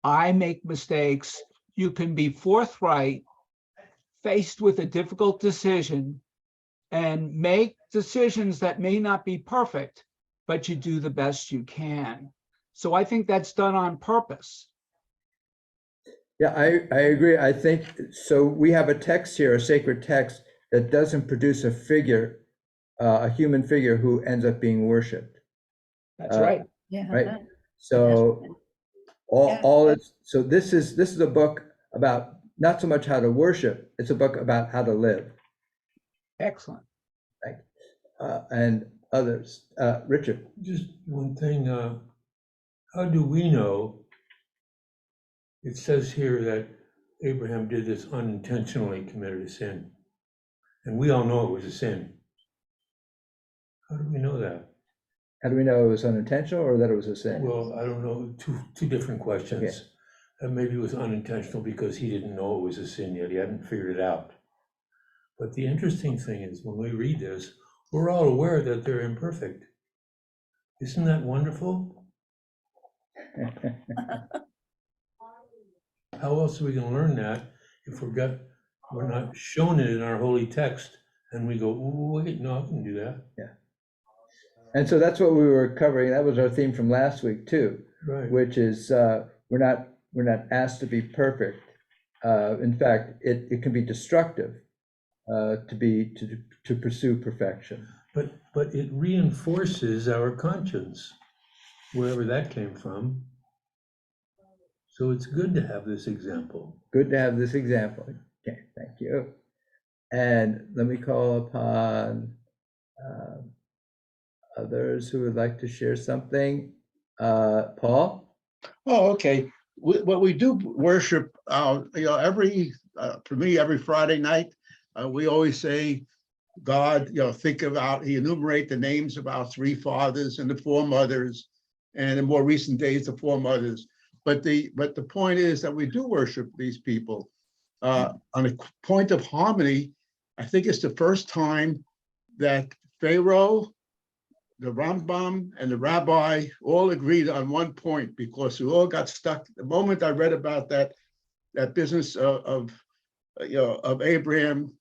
I make mistakes. You can be forthright, faced with a difficult decision, and make decisions that may not be perfect, but you do the best you can. So I think that's done on purpose. Yeah, I agree. I think so. We have a text here, a sacred text, that doesn't produce a figure, a human figure who ends up being worshipped. That's right. Yeah. Right. So all it's, so this is a book about not so much how to worship, it's a book about how to live. Excellent. Right. And others. Richard. Just one thing, how do we know? It says here that Abraham did this unintentionally, committed a sin. And we all know it was a sin. How do we know that? How do we know it was unintentional or that it was a sin? Well, I don't know, two different questions. Okay. Maybe it was unintentional because he didn't know it was a sin yet, he hadn't figured it out. But the interesting thing is, when we read this, we're all aware that they're imperfect. Isn't that wonderful? How else are we going to learn that if we're not shown it in our holy text, and we go, wait, no, I can do that. Yeah. And so that's what we were covering. That was our theme from last week too, Right. which is we're not asked to be perfect. In fact, it can be destructive to pursue perfection. But it reinforces our conscience, wherever that came from. So it's good to have this example. Good to have this example. Okay, thank you. And let me call upon others who would like to share something. Paul? Oh, okay. What we do worship, for me, every Friday night, we always say, God, he enumerate the names of our three fathers and the four mothers, and in more recent days, the four mothers. But the point is that we do worship these people. On a point of harmony, I think it's the first time that Pharaoh, the Rambam and the rabbi all agreed on one point, because we all got stuck. The moment I read about that business of Abraham,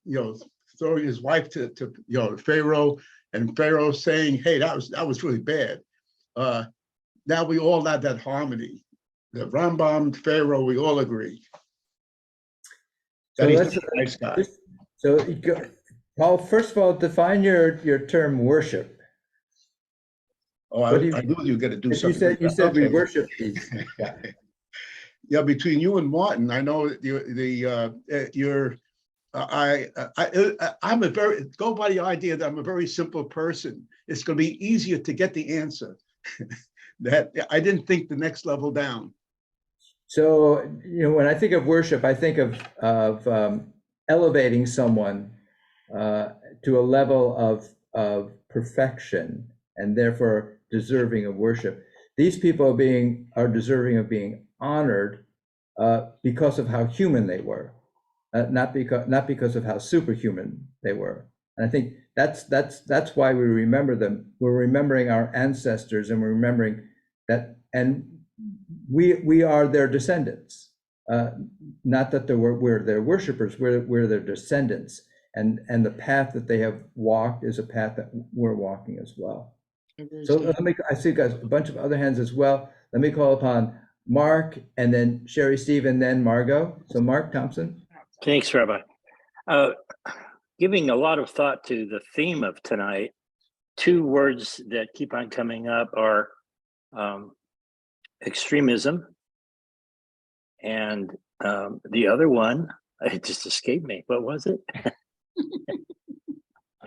throwing his wife to Pharaoh, and Pharaoh saying, "Hey, that was really bad." Now we all have that harmony. The Rambam, Pharaoh, we all agree that he's a nice guy. So, Paul, first of all, define your term worship. Oh, I knew you were going to do something. You said we worship these. Yeah, between you and Martin, I know I'm a very, go by the idea that I'm a very simple person. It's going to be easier to get the answer. That I didn't think the next level down. So, when I think of worship, I think of elevating someone to a level of perfection, and therefore deserving of worship. These people are deserving of being honored because of how human they were, not because of how superhuman they were. And I think that's why we remember them. We're remembering our ancestors, and we're remembering that, and we are their descendants. Not that we're their worshipers, we're their descendants, and the path that they have walked is a path that we're walking as well. So I see guys, a bunch of other hands as well. Let me call upon Mark, and then Sherry, Steve, and then Margot. So Mark Thompson. Thanks, Rabbi. Giving a lot of thought to the theme of tonight, two words that keep on coming up are extremism, and the other one, it just escaped me. What was it?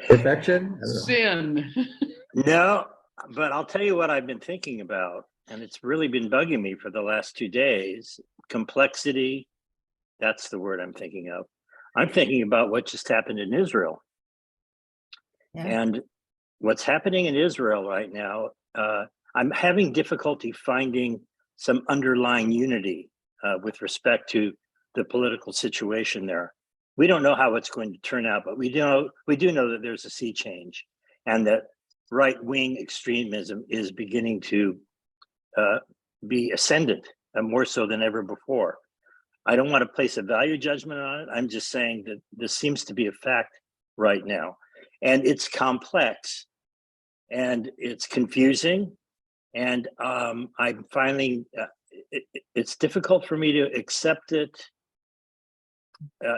Perfection? Sin. No, but I'll tell you what I've been thinking about, and it's really been bugging me for the last 2 days. Complexity, that's the word I'm thinking of. I'm thinking about what just happened in Israel. Yeah. And what's happening in Israel right now, I'm having difficulty finding some underlying unity with respect to the political situation there. We don't know how it's going to turn out, but we do know that there's a sea change, and that right-wing extremism is beginning to be ascendant, more so than ever before. I don't want to place a value judgment on it. I'm just saying that this seems to be a fact right now, and it's complex, and it's confusing, and I'm finding it's difficult for me to accept it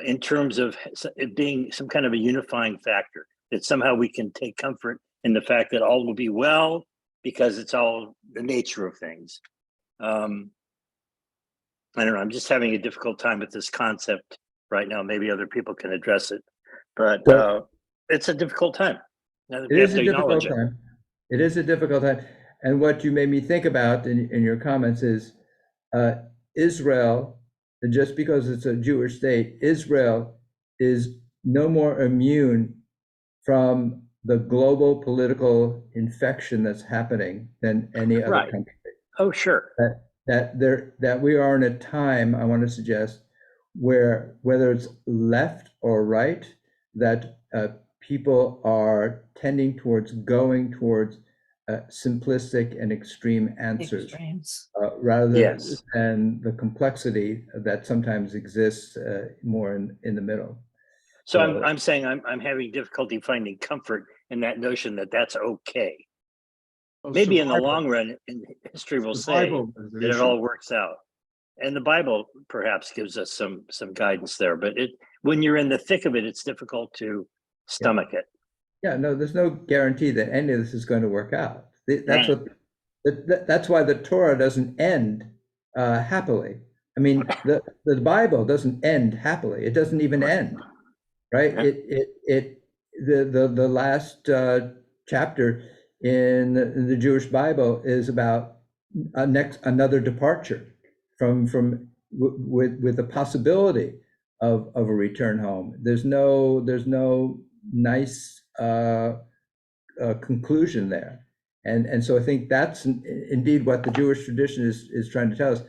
in terms of it being some kind of a unifying factor, that somehow we can take comfort in the fact that all will be well because it's all the nature of things. I don't know, I'm just having a difficult time with this concept right now. Maybe other people can address it, but it's a difficult time. It is a difficult time. It is a difficult time. And what you made me think about in your comments is Israel, just because it's a Jewish state, Israel is no more immune from the global political infection that's happening than any other country. Oh, sure. That we are in a time, I want to suggest, where whether it's left or right, that people are tending towards going towards simplistic and extreme answers, rather than the complexity that sometimes exists more in the middle. So I'm saying I'm having difficulty finding comfort in that notion that that's okay. Maybe in the long run, in history will say that it all works out, and the Bible perhaps gives us some guidance there. But when you're in the thick of it, it's difficult to stomach it. Yeah, no, there's no guarantee that any of this is going to work out. That's why the Torah doesn't end happily. I mean, the Bible doesn't end happily. It doesn't even end, right? The last chapter in the Jewish Bible is about another departure from with the possibility of a return home. There's no nice conclusion there, and so I think that's indeed what the Jewish tradition is trying to tell us,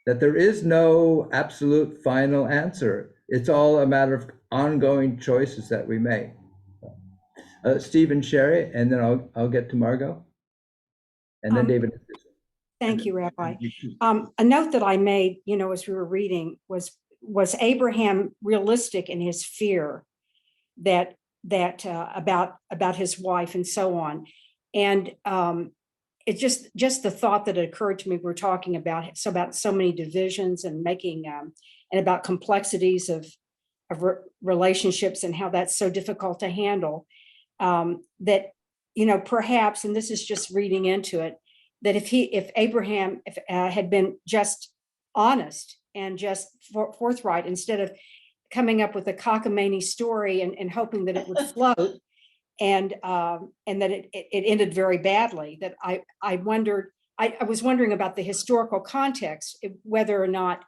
that there is no absolute final answer. It's all a matter of ongoing choices that we make. Steve and Sherry, and then I'll get to Margot. And then David. Thank you, Rabbi. A note that I made, as we were reading was Abraham realistic in his fear that about his wife and so on. And it's just the thought that occurred to me. We're talking about so many divisions and making and about complexities of relationships and how that's so difficult to handle. That perhaps, and this is just reading into it, that if Abraham had been just honest and just forthright, instead of coming up with a cockamamie story and hoping that it would float, and that it ended very badly, that I was wondering about the historical context, whether or not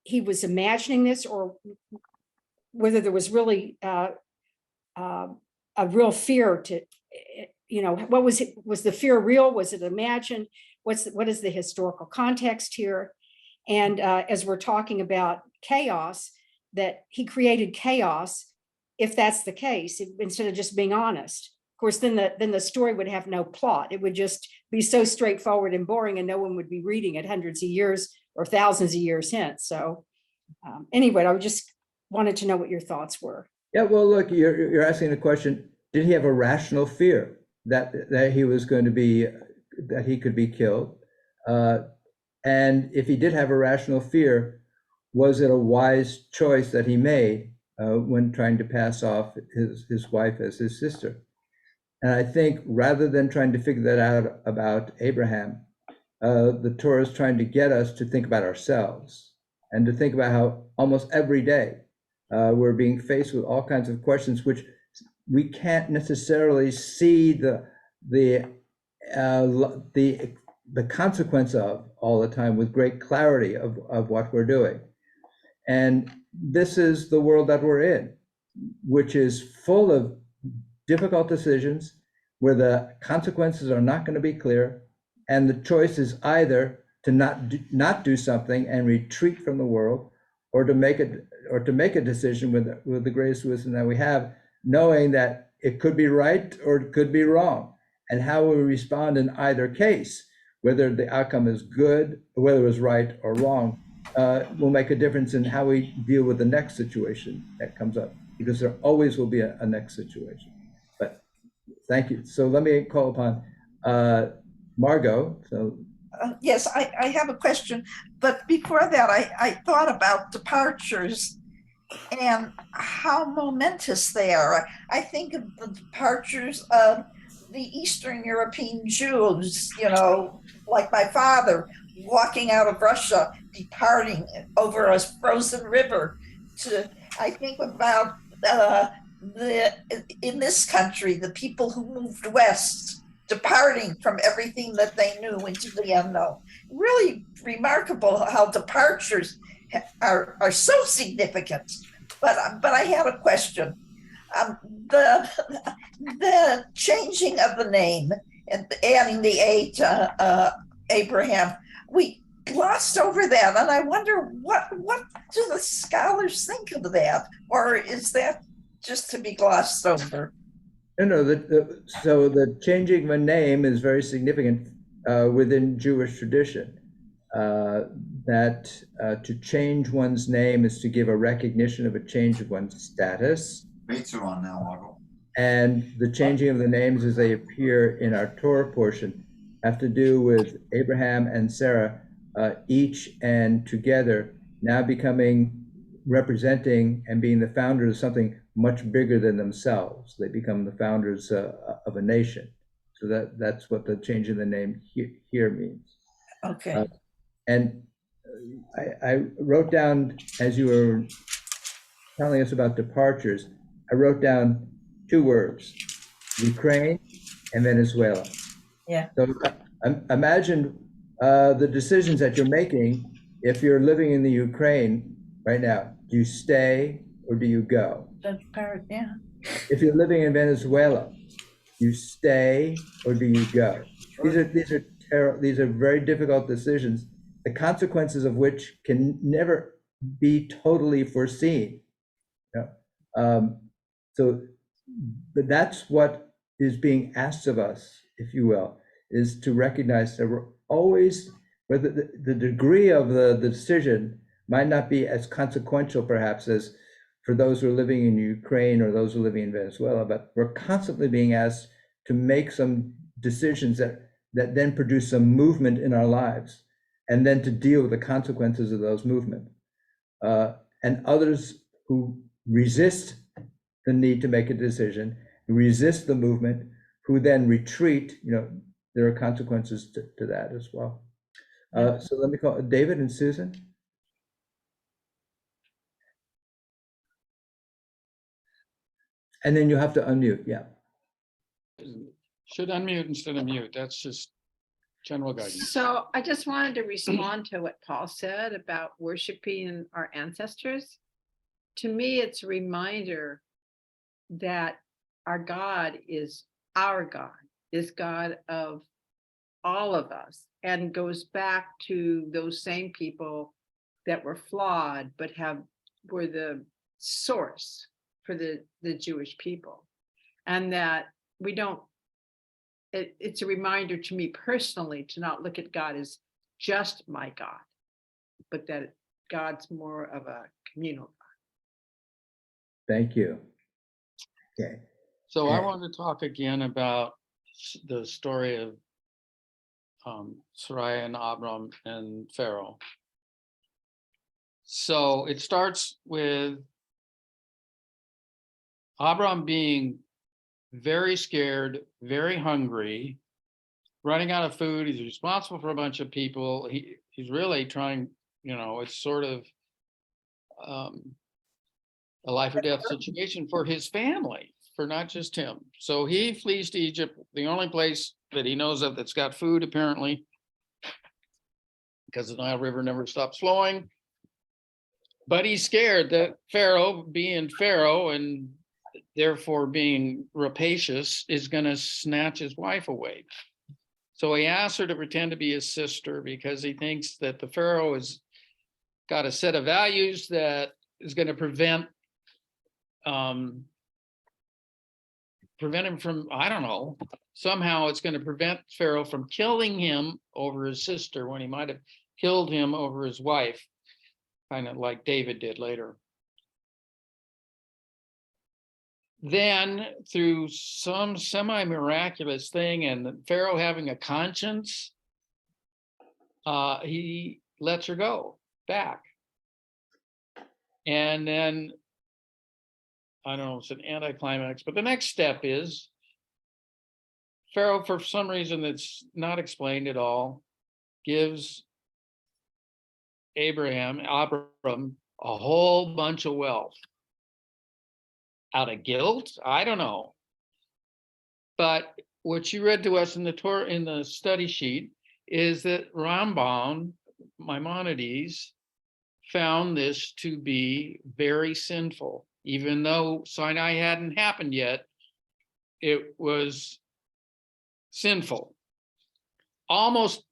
he was imagining this, or whether there was really a real fear to, what was it? Was the fear real? Was it imagined? What is the historical context here? And as we're talking about chaos, that he created chaos, if that's the case, instead of just being honest. Of course, then the story would have no plot. It would just be so straightforward and boring, and no one would be reading it hundreds of years or thousands of years hence. So anyway, I just wanted to know what your thoughts were. Yeah, well, look, you're asking the question, did he have a rational fear that he was going to be, that he could be killed? And if he did have a rational fear, was it a wise choice that he made when trying to pass off his wife as his sister? And I think rather than trying to figure that out about Abraham, the Torah is trying to get us to think about ourselves and to think about how almost every day we're being faced with all kinds of questions which we can't necessarily see the consequence of all the time with great clarity of what we're doing. And this is the world that we're in, which is full of difficult decisions where the consequences are not going to be clear, and the choice is either to not do something and retreat from the world, or to make a decision with the greatest wisdom that we have, knowing that it could be right or it could be wrong, and how we respond in either case, whether the outcome is good, or whether it was right or wrong, will make a difference in how we deal with the next situation that comes up, because there always will be a next situation. But thank you. So let me call upon Margot. So yes, I have a question, but before that, I thought about departures and how momentous they are. I think of the departures of the Eastern European Jews, like my father walking out of Russia, departing over a frozen river. I think about in this country, the people who moved west, departing from everything that they knew into the unknown. Really remarkable how departures are so significant. But I have a question. The changing of the name and adding the A to Abraham, we glossed over that, and I wonder what do the scholars think of that, or is that just to be glossed over? No, so the changing of a name is very significant within Jewish tradition. That to change one's name is to give a recognition of a change of one's status. Rates are on now, Margot. And the changing of the names as they appear in our Torah portion have to do with Abraham and Sarah, each and together now representing and being the founders of something much bigger than themselves. They become the founders of a nation. So that's what the change in the name here means. Okay. And I wrote down, as you were telling us about departures, I wrote down two words: Ukraine and Venezuela. Yeah. So imagine the decisions that you're making if you're living in the Ukraine right now. Do you stay or do you go? Yeah. If you're living in Venezuela, do you stay or do you go? Sure. These are very difficult decisions, the consequences of which can never be totally foreseen. But that's what is being asked of us, if you will, is to recognize that we're always, whether the degree of the decision might not be as consequential perhaps as for those who are living in Ukraine or those who are living in Venezuela, but we're constantly being asked to make some decisions that then produce some movement in our lives, and then to deal with the consequences of those movements. And others who resist the need to make a decision, who resist the movement, who then retreat, there are consequences to that as well. So let me call David and Susan. And then you have to unmute, yeah. Should unmute instead of mute. That's just general guidance. So I just wanted to respond to what Paul said about worshiping our ancestors. To me, it's a reminder that our God is God of all of us, and goes back to those same people that were flawed, but were the source for the Jewish people. And that we don't, it's a reminder to me personally to not look at God as just my God, but that God's more of a communal God. Thank you. Okay. So I want to talk again about the story of Sarai and Abram and Pharaoh. So it starts with Abram being very scared, very hungry, running out of food. He's responsible for a bunch of people. He's really trying, it's sort of a life or death situation for his family, for not just him. So he flees to Egypt, the only place that he knows of that's got food, apparently, because the Nile River never stops flowing. But he's scared that Pharaoh, being Pharaoh and therefore being rapacious, is going to snatch his wife away. So he asks her to pretend to be his sister because he thinks that the Pharaoh has got a set of values that is going to prevent him from, I don't know, somehow it's going to prevent Pharaoh from killing him over his sister when he might have killed him over his wife, kind of like David did later. Then, through some semi-miraculous thing and Pharaoh having a conscience, he lets her go back. And then, I don't know, it's an anticlimax, but the next step is Pharaoh, for some reason that's not explained at all, gives Abram a whole bunch of wealth. Out of guilt? I don't know. But what you read to us in the Torah, in the study sheet, is that Rambam, Maimonides, found this to be very sinful. Even though Sinai hadn't happened yet, it was sinful. Almost,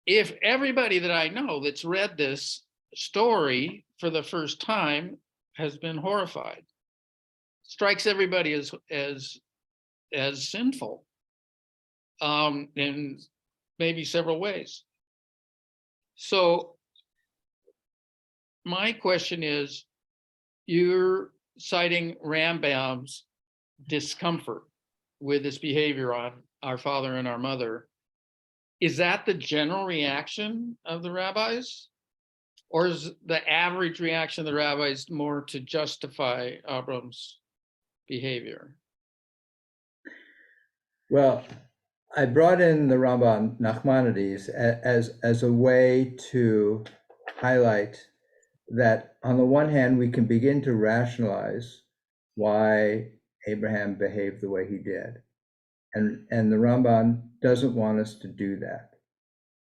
if everybody that I know that's read this story for the first time has been horrified. Strikes everybody as sinful in maybe several ways. So my question is, you're citing Rambam's discomfort with this behavior on our father and our mother. Is that the general reaction of the rabbis? Or is the average reaction of the rabbis more to justify Abram's behavior? Well, I brought in the Ramban Nachmanides as a way to highlight that on the one hand, we can begin to rationalize why Abraham behaved the way he did. And the Ramban doesn't want us to do that.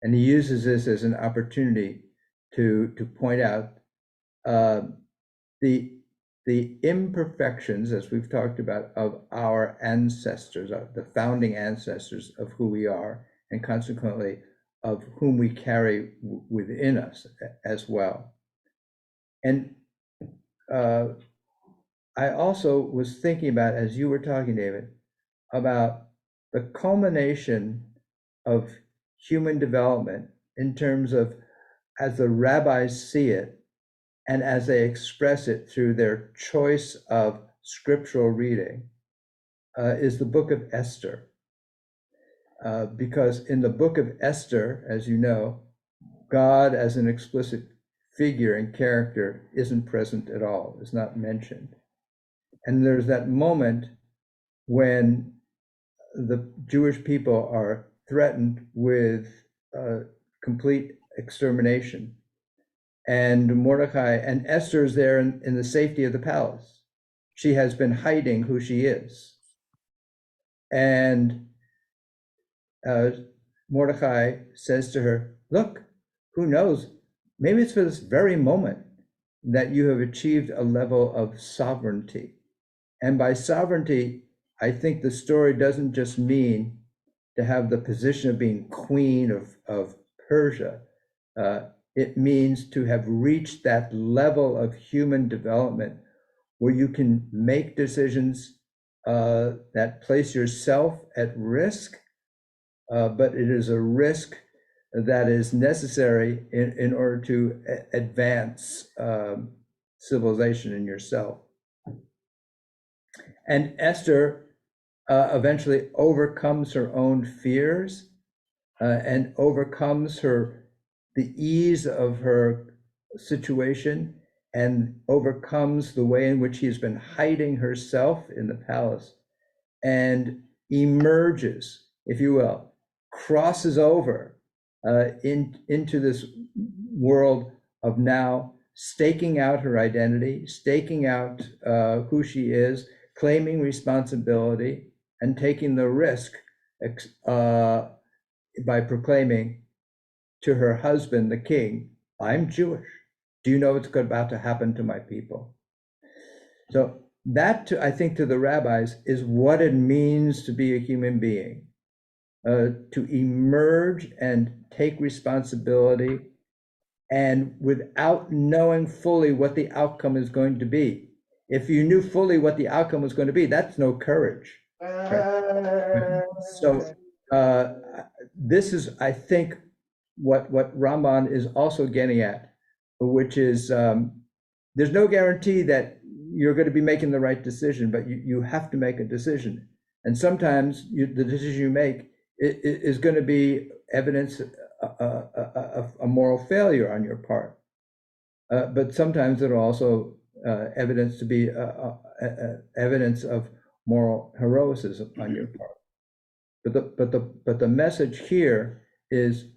And he uses this as an opportunity to point out the imperfections, as we've talked about, of our ancestors, the founding ancestors of who we are, and consequently of whom we carry within us as well. And I also was thinking about, as you were talking, David, about the culmination of human development in terms of as the rabbis see it and as they express it through their choice of scriptural reading is the book of Esther. Because in the book of Esther, as you know, God as an explicit figure and character isn't present at all, is not mentioned. And there's that moment when the Jewish people are threatened with complete extermination. And Mordecai and Esther is there in the safety of the palace. She has been hiding who she is. And Mordecai says to her, look, who knows, maybe it's for this very moment that you have achieved a level of sovereignty. And by sovereignty, I think the story doesn't just mean to have the position of being queen of Persia. It means to have reached that level of human development where you can make decisions that place yourself at risk, but it is a risk that is necessary in order to advance civilization in yourself. And Esther eventually overcomes her own fears and overcomes the ease of her situation and overcomes the way in which she's been hiding herself in the palace and emerges, if you will, crosses over into this world of now staking out her identity, staking out who she is, claiming responsibility, and taking the risk by proclaiming to her husband, the king, I'm Jewish. Do you know what's about to happen to my people? So that, I think, to the rabbis is what it means to be a human being, to emerge and take responsibility, and without knowing fully what the outcome is going to be. If you knew fully what the outcome was going to be, that's no courage. Right? So this is, I think, what Ramban is also getting at, which is there's no guarantee that you're going to be making the right decision, but you have to make a decision. And sometimes the decision you make is going to be evidence of a moral failure on your part. But sometimes it'll also evidence to be evidence of moral heroism on your part. But the message here is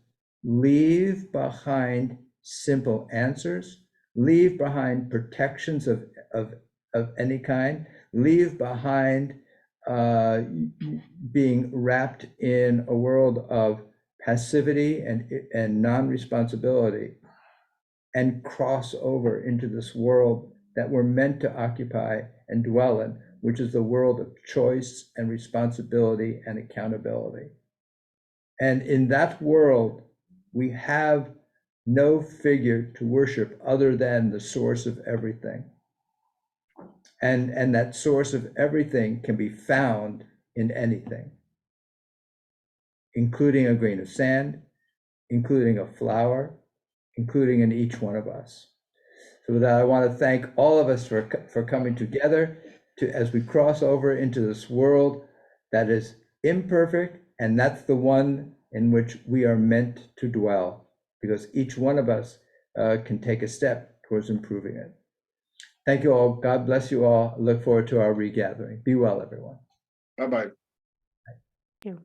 leave behind simple answers, leave behind protections of any kind, leave behind being wrapped in a world of passivity and non-responsibility, and cross over into this world that we're meant to occupy and dwell in, which is the world of choice and responsibility and accountability. And in that world, we have no figure to worship other than the source of everything. And that source of everything can be found in anything, including a grain of sand, including a flower, including in each one of us. So with that, I want to thank all of us for coming together as we cross over into this world that is imperfect, and that's the one in which we are meant to dwell, because each one of us can take a step towards improving it. Thank you all. God bless you all. I look forward to our regathering. Be well, everyone. Bye-bye. Thank you.